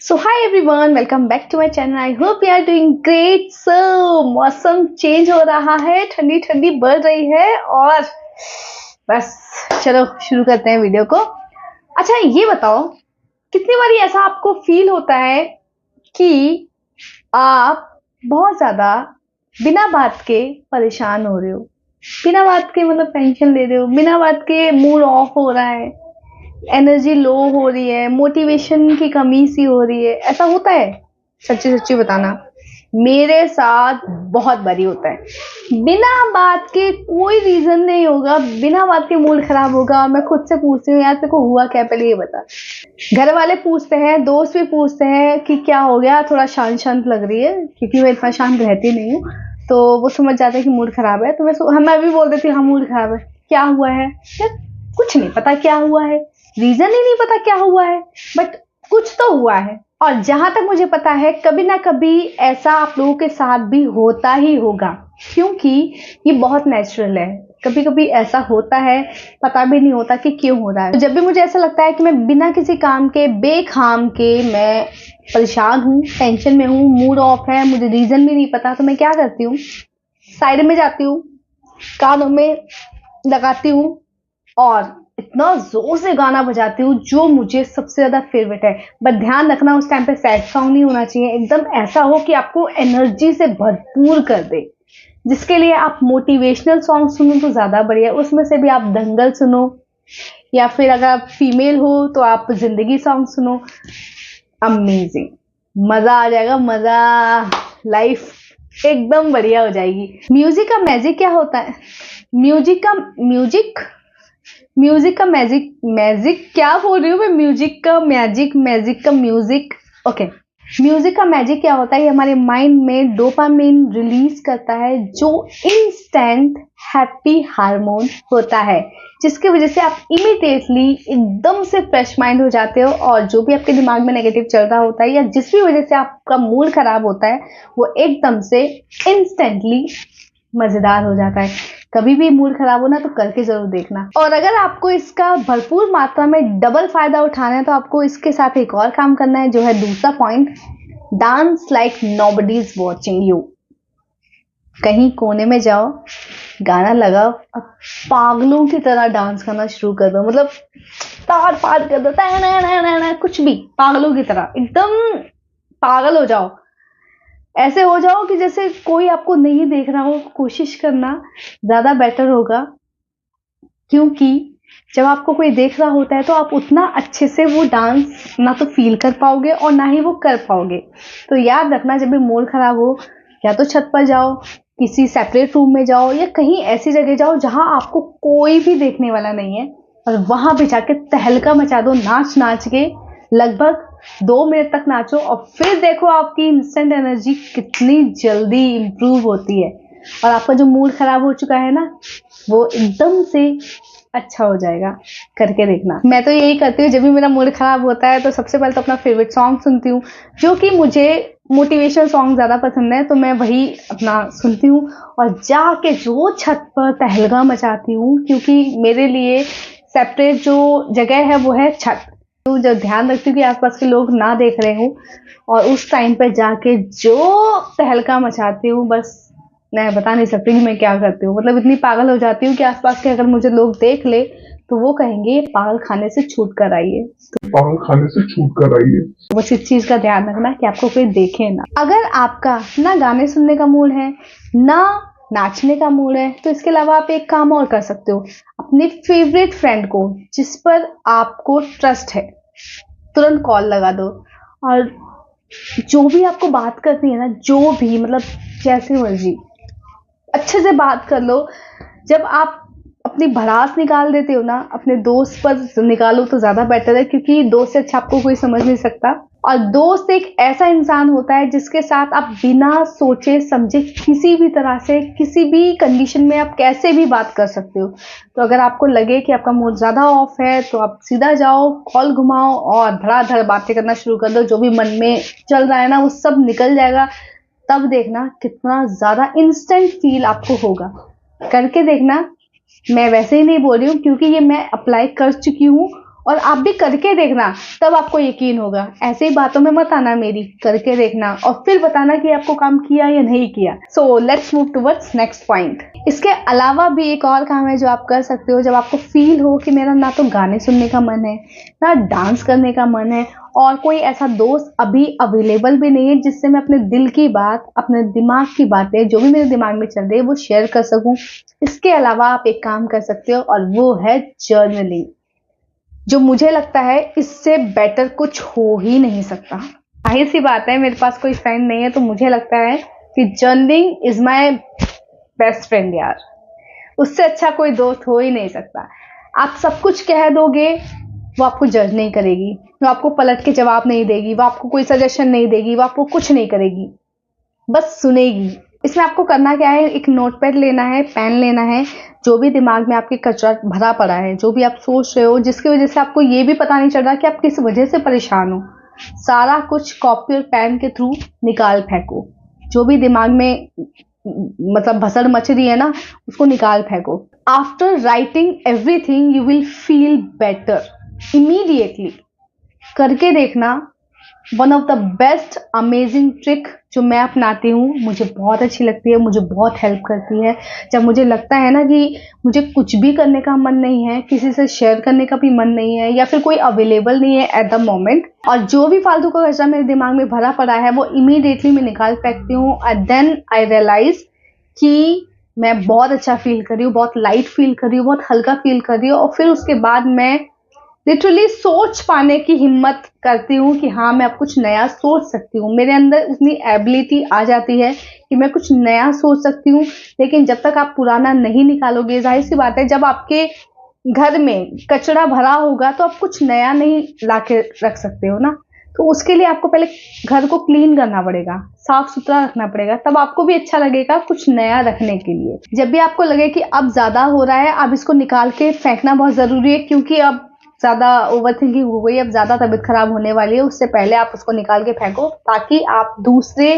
So hi everyone, welcome back to my channel. I hope you are doing great. मौसम change हो रहा है, ठंडी ठंडी बढ़ रही है और बस चलो शुरू करते हैं वीडियो को। अच्छा ये बताओ, कितनी बारी ऐसा आपको फील होता है कि आप बहुत ज्यादा बिना बात के परेशान हो रहे हो, बिना बात के मतलब टेंशन ले रहे हो, बिना बात के मूड ऑफ हो रहा है, एनर्जी लो हो रही है, मोटिवेशन की कमी सी हो रही है, ऐसा होता है? सच्ची सच्ची बताना। मेरे साथ बहुत बारी होता है। बिना बात के कोई रीजन नहीं होगा, बिना बात के मूड खराब होगा, मैं खुद से पूछती हूँ यार तेरे को हुआ क्या, पहले ये बता। घर वाले पूछते हैं, दोस्त भी पूछते हैं कि क्या हो गया, थोड़ा शांत शांत लग रही है, क्योंकि मैं इतना शांत रहती नहीं हूँ। तो वो समझ जाते हैं कि मूड खराब है। तो मैं भी बोल देती हूँ हाँ मूड खराब है, क्या हुआ है यार? कुछ नहीं पता क्या हुआ है, रीजन ही नहीं पता क्या हुआ है, बट कुछ तो हुआ है। और जहां तक मुझे पता है कभी ना कभी ऐसा आप लोगों के साथ भी होता ही होगा, क्योंकि ये बहुत नेचुरल है। कभी कभी ऐसा होता है, पता भी नहीं होता कि क्यों हो रहा है। तो जब भी मुझे ऐसा लगता है कि मैं बिना किसी काम के बेखाम के मैं परेशान हूँ, टेंशन में हूँ, मूड ऑफ है, मुझे रीजन भी नहीं पता, तो मैं क्या करती हूँ, साइड में जाती हूँ, कानों में लगाती हूँ और इतना जोर से गाना बजाती हूँ जो मुझे सबसे ज्यादा फेवरेट है। बट ध्यान रखना उस टाइम पे सैड सॉन्ग नहीं होना चाहिए, एकदम ऐसा हो कि आपको एनर्जी से भरपूर कर दे। जिसके लिए आप मोटिवेशनल सॉन्ग सुनो तो ज्यादा बढ़िया, उसमें से भी आप दंगल सुनो, या फिर अगर आप फीमेल हो तो आप जिंदगी सॉन्ग सुनो। अमेजिंग, मजा आ जाएगा, मजा, लाइफ एकदम बढ़िया हो जाएगी। म्यूजिक का मैजिक क्या होता है? म्यूजिक का मैजिक, क्या बोल रही हूँ मैं, म्यूजिक का म्यूजिक। ओके, म्यूजिक का मैजिक क्या होता है? ये हमारे माइंड में डोपामिन रिलीज करता है, जो इंस्टेंट हैप्पी हार्मोन होता है, जिसकी वजह से आप इमीडिएटली एकदम से फ्रेश माइंड हो जाते हो, और जो भी आपके दिमाग में नेगेटिव चल रहा होता है या जिस भी वजह से आपका मूड खराब होता है, वो एकदम से इंस्टेंटली मजेदार हो जाता है। कभी भी मूड खराब हो ना तो करके जरूर देखना। और अगर आपको इसका भरपूर मात्रा में डबल फायदा उठाना है तो आपको इसके साथ एक और काम करना है, जो है दूसरा point, dance like nobody is watching you. कहीं कोने में जाओ, गाना लगाओ और पागलों की तरह डांस करना शुरू कर दो। मतलब तार पार कर दो, कुछ भी, पागलों की तरह एकदम पागल हो जाओ। ऐसे हो जाओ कि जैसे कोई आपको नहीं देख रहा हो। कोशिश करना, ज्यादा बेटर होगा, क्योंकि जब आपको कोई देख रहा होता है तो आप उतना अच्छे से वो डांस ना तो फील कर पाओगे और ना ही वो कर पाओगे। तो याद रखना, जब भी मूड खराब हो, या तो छत पर जाओ, किसी सेपरेट रूम में जाओ, या कहीं ऐसी जगह जाओ जहां आपको कोई भी देखने वाला नहीं है, और वहां पे जाके तहलका मचा दो, नाच नाच के लगभग 2 मिनट तक नाचो, और फिर देखो आपकी इंस्टेंट एनर्जी कितनी जल्दी इंप्रूव होती है, और आपका जो मूड खराब हो चुका है ना, वो एकदम से अच्छा हो जाएगा। करके देखना। मैं तो यही करती हूँ, जब भी मेरा मूड खराब होता है तो सबसे पहले तो अपना फेवरेट सॉन्ग सुनती हूँ, जो कि मुझे मोटिवेशनल सॉन्ग ज्यादा पसंद है, तो मैं वही अपना सुनती हूँ और जाके जो छत पर तहलका मचाती हूँ, क्योंकि मेरे लिए सेपरेट जो जगह है वो है छत। तो जो ध्यान रखती हूँ कि आसपास के लोग ना देख रहे हो, और उस टाइम पर जाके जो तहलका मचाती हूँ, बस मैं बता नहीं सकती कि मैं क्या करती हूँ। मतलब इतनी पागल हो जाती हूँ कि आसपास के अगर मुझे लोग देख ले तो वो कहेंगे पागल खाने से छूट कर आइए, बस इस चीज का ध्यान रखना कि आपको कोई देखे ना। अगर आपका ना गाने सुनने का मूड है, ना नाचने का मूड है, तो इसके अलावा आप एक काम और कर सकते हो। अपने फेवरेट फ्रेंड को, जिस पर आपको ट्रस्ट है, तुरंत कॉल लगा दो, और जो भी आपको बात करनी है ना, जो भी मतलब जैसे मर्जी अच्छे से बात कर लो। जब आप अपनी भड़ास निकाल देते हो ना, अपने दोस्त पर निकालो तो ज्यादा बेटर है, क्योंकि दोस्त से अच्छा आपको कोई समझ नहीं सकता। और दोस्त एक ऐसा इंसान होता है जिसके साथ आप बिना सोचे समझे किसी भी तरह से, किसी भी कंडीशन में आप कैसे भी बात कर सकते हो। तो अगर आपको लगे कि आपका मूड ज्यादा ऑफ है तो आप सीधा जाओ, कॉल घुमाओ और धड़ाधड़ बातें करना शुरू कर दो। जो भी मन में चल रहा है ना, वो सब निकल जाएगा। तब देखना कितना ज्यादा इंस्टेंट फील आपको होगा। करके देखना। मैं वैसे ही नहीं बोल रही हूँ, क्योंकि ये मैं अप्लाई कर चुकी हूँ और आप भी करके देखना, तब आपको यकीन होगा। ऐसे ही बातों में मत आना मेरी, करके देखना और फिर बताना कि आपको काम किया या नहीं किया। So let's move towards next point. इसके अलावा भी एक और काम है जो आप कर सकते हो। जब आपको फील हो कि मेरा ना तो गाने सुनने का मन है, ना डांस करने का मन है, और कोई ऐसा दोस्त अभी अवेलेबल भी नहीं है जिससे मैं अपने दिल की बात, अपने दिमाग की बातें, जो भी मेरे दिमाग में चल रही है वो शेयर कर सकूं, इसके अलावा आप एक काम कर सकते हो और वो है जर्नलिंग। जो मुझे लगता है इससे बेटर कुछ हो ही नहीं सकता। जाहिर सी बात है, मेरे पास कोई फ्रेंड नहीं है, तो मुझे लगता है कि journaling is my best friend यार। उससे अच्छा कोई दोस्त हो ही नहीं सकता। आप सब कुछ कह दोगे, वो आपको जज नहीं करेगी, वो आपको पलट के जवाब नहीं देगी, वो आपको कोई सजेशन नहीं देगी, वो आपको कुछ नहीं करेगी, बस सुनेगी। इसमें आपको करना क्या है, एक नोटपैड लेना है, पेन लेना है, जो भी दिमाग में आपके कचरा भरा पड़ा है, जो भी आप सोच रहे हो, जिसकी वजह से आपको ये भी पता नहीं चल रहा कि आप किस वजह से परेशान हो, सारा कुछ कॉपी और पेन के थ्रू निकाल फेंको। जो भी दिमाग में मतलब भसड़ मच रही है ना, उसको निकाल फेंको। After writing everything you will feel better immediately. करके देखना। One of the best amazing trick जो मैं अपनाती हूँ, मुझे बहुत अच्छी लगती है, मुझे बहुत हेल्प करती है। जब मुझे लगता है ना कि मुझे कुछ भी करने का मन नहीं है, किसी से शेयर करने का भी मन नहीं है, या फिर कोई अवेलेबल नहीं है एट द मोमेंट, और जो भी फालतू का कचरा मेरे दिमाग में भरा पड़ा है वो इमीडिएटली मैं निकाल फेंकती हूँ। एंड देन आई रियलाइज कि मैं बहुत अच्छा फील कर रही हूँ, बहुत लाइट फील कर रही हूँ, बहुत हल्का फील कर रही हूँ। और फिर उसके बाद मैं लिटरली सोच पाने की हिम्मत करती हूँ कि हाँ, मैं अब कुछ नया सोच सकती हूँ। मेरे अंदर उतनी एबिलिटी आ जाती है कि मैं कुछ नया सोच सकती हूँ। लेकिन जब तक आप पुराना नहीं निकालोगे, जाहिर सी बात है, जब आपके घर में कचरा भरा होगा तो आप कुछ नया नहीं लाके रख सकते हो ना। तो उसके लिए आपको पहले घर को क्लीन करना पड़ेगा, साफ सुथरा रखना पड़ेगा, तब आपको भी अच्छा लगेगा कुछ नया रखने के लिए। जब भी आपको लगे कि अब ज्यादा हो रहा है, अब इसको निकाल के फेंकना बहुत जरूरी है, क्योंकि अब ज्यादा ओवर थिंकिंग हो गई, अब ज्यादा तबीयत खराब होने वाली है, उससे पहले आप उसको निकाल के फेंको, ताकि आप दूसरे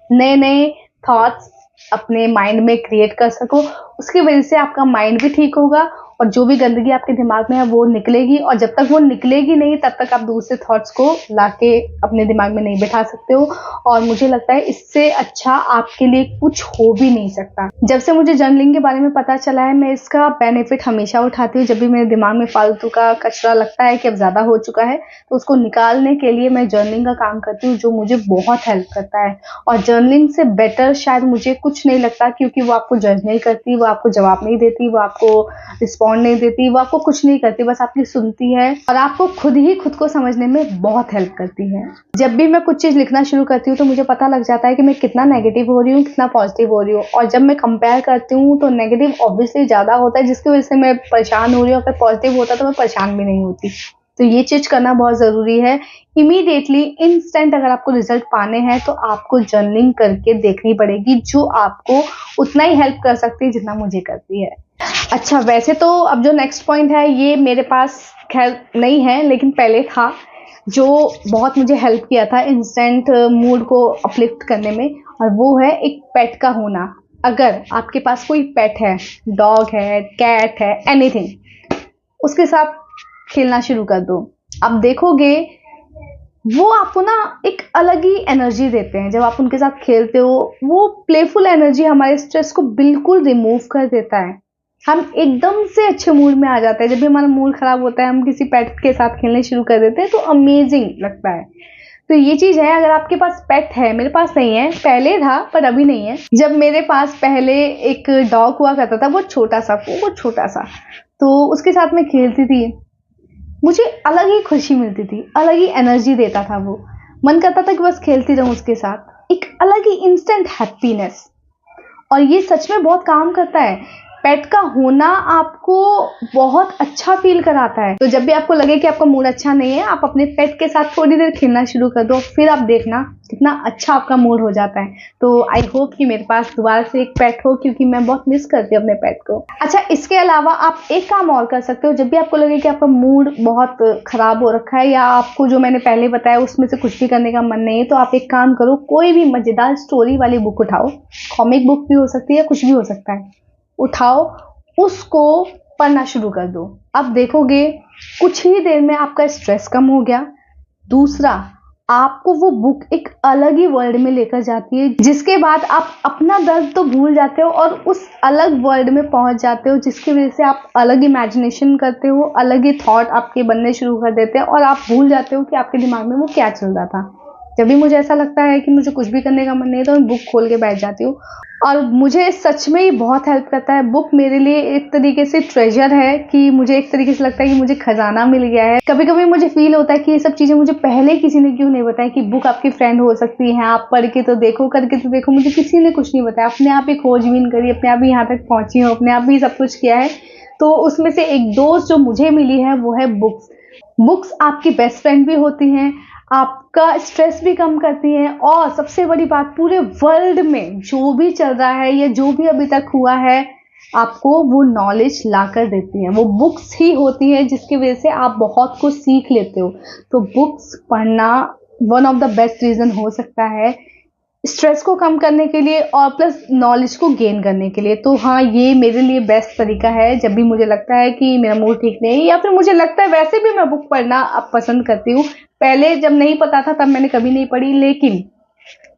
नए नए थॉट्स अपने माइंड में क्रिएट कर सको। उसकी वजह से आपका माइंड भी ठीक होगा और जो भी गंदगी आपके दिमाग में है वो निकलेगी। और जब तक वो निकलेगी नहीं, तब तक आप दूसरे थॉट्स को लाके अपने दिमाग में नहीं बैठा सकते हो। और मुझे लगता है इससे अच्छा आपके लिए कुछ हो भी नहीं सकता। जब से मुझे जर्नलिंग के बारे में पता चला है, मैं इसका बेनिफिट हमेशा उठाती हूँ। जब भी मेरे दिमाग में फालतू का कचरा लगता है कि अब ज्यादा हो चुका है, तो उसको निकालने के लिए मैं जर्नलिंग का काम करती हूँ, जो मुझे बहुत हेल्प करता है। और जर्नलिंग से बेटर शायद मुझे कुछ नहीं लगता, क्योंकि वो आपको जज नहीं करती, वो आपको जवाब नहीं देती, वो आपको रिस्पॉन्ड नहीं देती, वो आपको कुछ नहीं करती, बस आपकी सुनती है और आपको खुद ही खुद को समझने में बहुत हेल्प करती है। जब भी मैं कुछ चीज लिखना शुरू करती हूँ तो मुझे पता लग जाता है कि मैं कितना नेगेटिव हो रही हूँ, कितना पॉजिटिव हो रही हूँ। और जब मैं कंपेयर करती हूँ तो नेगेटिव ऑब्वियसली ज्यादा होता है, जिसकी वजह से मैं परेशान हो रही हूँ। अगर पॉजिटिव होता तो मैं परेशान भी नहीं होती। तो ये चीज करना बहुत जरूरी है। इमीडिएटली इंस्टेंट अगर आपको रिजल्ट पाने हैं तो आपको जर्नलिंग करके देखनी पड़ेगी, जो आपको उतना ही हेल्प कर सकती है जितना मुझे करती है। अच्छा, वैसे तो अब जो नेक्स्ट पॉइंट है ये मेरे पास खैर नहीं है, लेकिन पहले था, जो बहुत मुझे हेल्प किया था इंस्टेंट मूड को अपलिफ्ट करने में, और वो है एक पेट का होना। अगर आपके पास कोई पेट है, डॉग है, कैट है, एनीथिंग, उसके साथ खेलना शुरू कर दो। आप देखोगे वो आपको ना एक अलग ही एनर्जी देते हैं। जब आप उनके साथ खेलते हो, वो प्लेफुल एनर्जी हमारे स्ट्रेस को बिल्कुल रिमूव कर देता है। हम एकदम से अच्छे मूड में आ जाते हैं। जब भी हमारा मूड खराब होता है, हम किसी पेट के साथ खेलने शुरू कर देते हैं तो अमेजिंग लगता है। तो ये चीज है, अगर आपके पास पेट है, मेरे पास नहीं है, पहले था पर अभी नहीं है। जब मेरे पास पहले एक डॉग हुआ करता था, वो छोटा सा, तो उसके साथ मैं खेलती थी, मुझे अलग ही खुशी मिलती थी, अलग ही एनर्जी देता था वो। मन करता था कि बस खेलती रहूं उसके साथ, एक अलग ही इंस्टेंट हैप्पीनेस। और ये सच में बहुत काम करता है। पेट का होना आपको बहुत अच्छा फील कराता है। तो जब भी आपको लगे कि आपका मूड अच्छा नहीं है, आप अपने पेट के साथ थोड़ी देर खेलना शुरू कर दो, फिर आप देखना कितना अच्छा आपका मूड हो जाता है। तो आई होप कि मेरे पास दोबारा से एक पेट हो, क्योंकि मैं बहुत मिस करती हूँ अपने पेट को। अच्छा, इसके अलावा आप एक काम और कर सकते हो। जब भी आपको लगे कि आपका मूड बहुत खराब हो रखा है, या आपको जो मैंने पहले बताया उसमें से कुछ भी करने का मन नहीं है, तो आप एक काम करो, कोई भी मजेदार स्टोरी वाली बुक उठाओ, कॉमिक बुक भी हो सकती है, कुछ भी हो सकता है, उठाओ, उसको पढ़ना शुरू कर दो। अब देखोगे कुछ ही देर में आपका स्ट्रेस कम हो गया। दूसरा, आपको वो बुक एक अलग ही वर्ल्ड में लेकर जाती है, जिसके बाद आप अपना दर्द तो भूल जाते हो और उस अलग वर्ल्ड में पहुंच जाते हो, जिसकी वजह से आप अलग इमेजिनेशन करते हो, अलग ही थॉट आपके बनने शुरू कर देते हैं और आप भूल जाते हो कि आपके दिमाग में वो क्या चल रहा था। जब भी मुझे ऐसा लगता है कि मुझे कुछ भी करने का मन नहीं है तो मैं बुक खोल के बैठ जाती हूँ और मुझे सच में ही बहुत हेल्प करता है। बुक मेरे लिए एक तरीके से ट्रेजर है कि मुझे एक तरीके से लगता है कि मुझे खजाना मिल गया है। कभी कभी मुझे फील होता है कि ये सब चीज़ें मुझे पहले किसी ने क्यों नहीं बताया कि बुक आपकी फ्रेंड हो सकती है, आप पढ़ के तो देखो, करके तो देखो। मुझे किसी ने कुछ नहीं बताया, अपने आप ही खोजबीन करी, अपने आप ही यहाँ तक पहुँची हूँ, अपने आप ही सब कुछ किया है। तो उसमें से एक दोस्त जो मुझे मिली है वो है बुक्स। बुक्स आपकी बेस्ट फ्रेंड भी होती हैं, आपका स्ट्रेस भी कम करती हैं और सबसे बड़ी बात, पूरे वर्ल्ड में जो भी चल रहा है या जो भी अभी तक हुआ है आपको वो नॉलेज ला कर देती है। वो बुक्स ही होती है जिसकी वजह से आप बहुत कुछ सीख लेते हो। तो बुक्स पढ़ना one of the best reason हो सकता है स्ट्रेस को कम करने के लिए और प्लस नॉलेज को गेन करने के लिए। तो हाँ, ये मेरे लिए बेस्ट तरीका है जब भी मुझे लगता है कि मेरा मूड ठीक नहीं है या फिर मुझे लगता है, वैसे भी मैं बुक पढ़ना अब पसंद करती हूँ। पहले जब नहीं पता था तब मैंने कभी नहीं पढ़ी, लेकिन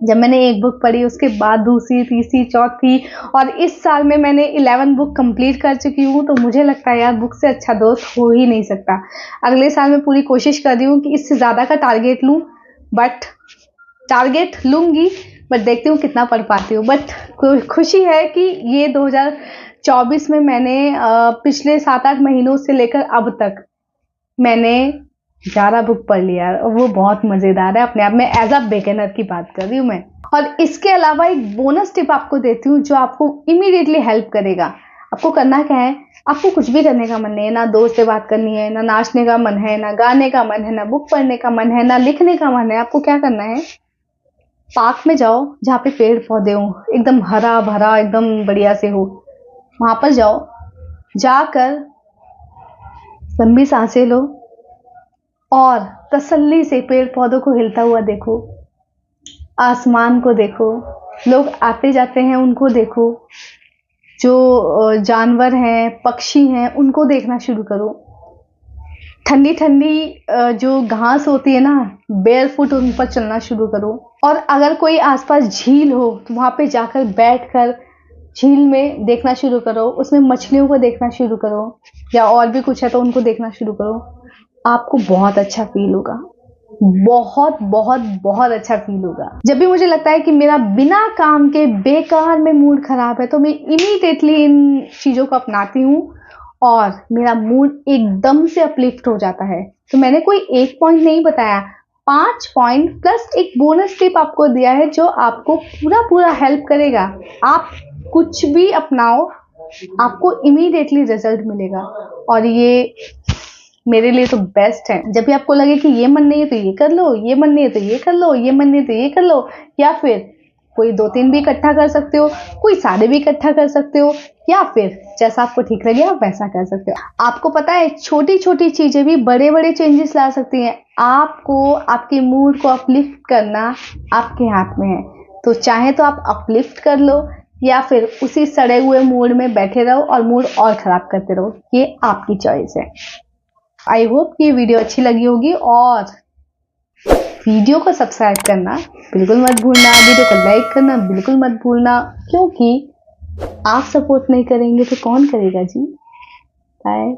जब मैंने एक बुक पढ़ी उसके बाद दूसरी, तीसरी, चौथी और इस साल में मैंने 11 बुक कंप्लीट कर चुकी हूँ। तो मुझे लगता है यार बुक से अच्छा दोस्त हो ही नहीं सकता। अगले साल मैं पूरी कोशिश कर रही हूँ कि इससे ज़्यादा का टारगेट लूँ, बट टारगेट लूँगी, बट देखती हूँ कितना पढ़ पाती हूँ। बट खुशी है कि ये 2024 में मैंने पिछले 7-8 महीनों से लेकर अब तक मैंने 11 बुक पढ़ लिया और वो बहुत मज़ेदार है अपने आप में। एज अ बिगिनर की बात कर रही हूँ मैं। और इसके अलावा एक बोनस टिप आपको देती हूँ जो आपको इमीडिएटली हेल्प करेगा। आपको करना क्या है, आपको कुछ भी करने का मन नहीं है, ना दोस्त से बात करनी है, ना नाचने का मन है, ना गाने का मन है, ना बुक पढ़ने का मन है, ना लिखने का मन है। आपको क्या करना है, पार्क में जाओ जहाँ पे पेड़ पौधे हो, एकदम हरा भरा, एकदम बढ़िया से हो, वहां पर जाओ। जाकर लंबी सांसें लो और तसल्ली से पेड़ पौधों को हिलता हुआ देखो, आसमान को देखो, लोग आते जाते हैं उनको देखो, जो जानवर हैं, पक्षी हैं, उनको देखना शुरू करो। ठंडी ठंडी जो घास होती है ना, बेयर फुट उन पर चलना शुरू करो। और अगर कोई आसपास झील हो तो वहाँ पे जाकर बैठकर झील में देखना शुरू करो, उसमें मछलियों को देखना शुरू करो या और भी कुछ है तो उनको देखना शुरू करो। आपको बहुत अच्छा फील होगा, बहुत बहुत बहुत अच्छा फील होगा। जब भी मुझे लगता है कि मेरा बिना काम के बेकार में मूड खराब है तो मैं इमीडिएटली इन चीज़ों को अपनाती हूँ और मेरा मूड एकदम से अपलिफ्ट हो जाता है। तो मैंने कोई एक पॉइंट नहीं बताया, 5 पॉइंट प्लस एक बोनस टिप आपको दिया है जो आपको पूरा पूरा हेल्प करेगा। आप कुछ भी अपनाओ, आपको इमीडिएटली रिजल्ट मिलेगा और ये मेरे लिए तो बेस्ट है। जब भी आपको लगे कि ये मन नहीं है तो ये कर लो, ये मन नहीं है तो ये कर लो, ये मन नहीं है तो ये कर लो, या फिर कोई 2-3 भी इकट्ठा कर सकते हो, कोई सारे भी इकट्ठा कर सकते हो, या फिर जैसा आपको ठीक लगे आप वैसा कर सकते हो। आपको पता है छोटी छोटी चीजें भी बड़े बड़े चेंजेस ला सकती हैं। आपको आपके मूड को अपलिफ्ट करना आपके हाथ में है। तो चाहे तो आप अपलिफ्ट कर लो या फिर उसी सड़े हुए मूड में बैठे रहो और मूड और खराब करते रहो, ये आपकी चॉइस है। आई होप कि ये वीडियो अच्छी लगी होगी और वीडियो को सब्सक्राइब करना बिल्कुल मत भूलना, वीडियो को लाइक करना बिल्कुल मत भूलना, क्योंकि आप सपोर्ट नहीं करेंगे तो कौन करेगा जी। बाय।